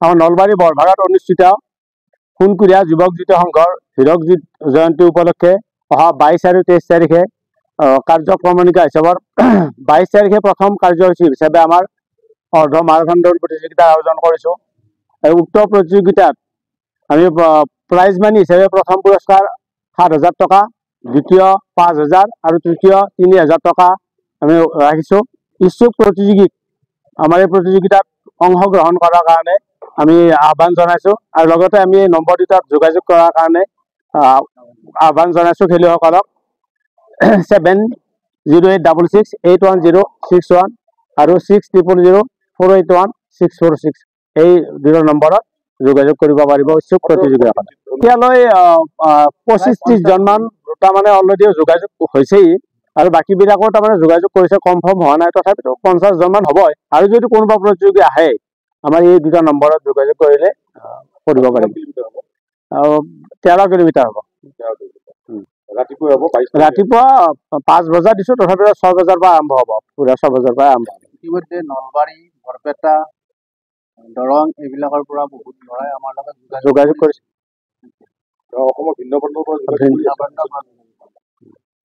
আমাৰ নলবাৰী বৰভাগাত অনুষ্ঠিত সোণকুৰীয়া যুৱক জ্যোতি সংঘৰ হীৰক জয়ন্তী উপলক্ষে অহা 22 আৰু 23 তাৰিখে কাৰ্যক্ৰমণিকা হিচাপৰ 22 তাৰিখে প্ৰথম কাৰ্যসূচী হিচাপে আমাৰ অৰ্ধ মাৰাথন দৌৰ প্ৰতিযোগিতা আয়োজন কৰিছোঁ। উক্ত প্ৰতিযোগিতাত আমি প্ৰাইজ মানি হিচাপে প্ৰথম পুৰস্কাৰ 7,000 টকা, দ্বিতীয় 5,000 আৰু তৃতীয় 3,000 টকা আমি ৰাখিছোঁ। ইচ্ছুক প্ৰতিযোগীক আমাৰ এই প্ৰতিযোগিতাত অংশগ্ৰহণ কৰাৰ কাৰণে আমি আহ্বান জনাইছোঁ আৰু লগতে আমি এই নম্বৰ দুটাত যোগাযোগ কৰাৰ কাৰণে আহ্বান জনাইছোঁ খেলুৱৈসকলক। 7086681061 আৰু 6000481646 এই দুটা নম্বৰত যোগাযোগ কৰিব পাৰিব ইচ্ছুক প্ৰতিযোগীসকলে। এতিয়ালৈ 25-30 জনমান তাৰমানে অলৰেডি যোগাযোগ হৈছেই আৰু বাকীবিলাকো তাৰমানে যোগাযোগ কৰিছে, কনফাৰ্ম হোৱা নাই। তথাপিতো 50 জনমান হ'বই। আৰু যদি কোনোবা প্ৰতিযোগী আহে আমাৰ এই দুটা নম্বৰত যোগাযোগ কৰিলে কৰিব পাৰিম। 13 কিলোমিটাৰ হ'ব। ৰাতিপুৱা 5 বজাত দিছোঁ, তথাপিও 6 বজাৰ পৰা আৰম্ভ হ'ব। পুৰা 6 বজাৰ পৰা আৰম্ভ হ'ব। ইতিমধ্যে নলবাৰী, বৰপেটা, দৰং এইবিলাকৰ পৰা বহুত ল'ৰাই আমাৰ লগত যোগাযোগ কৰিছে। অসমৰ ভিন্ন প্ৰান্তৰ পৰা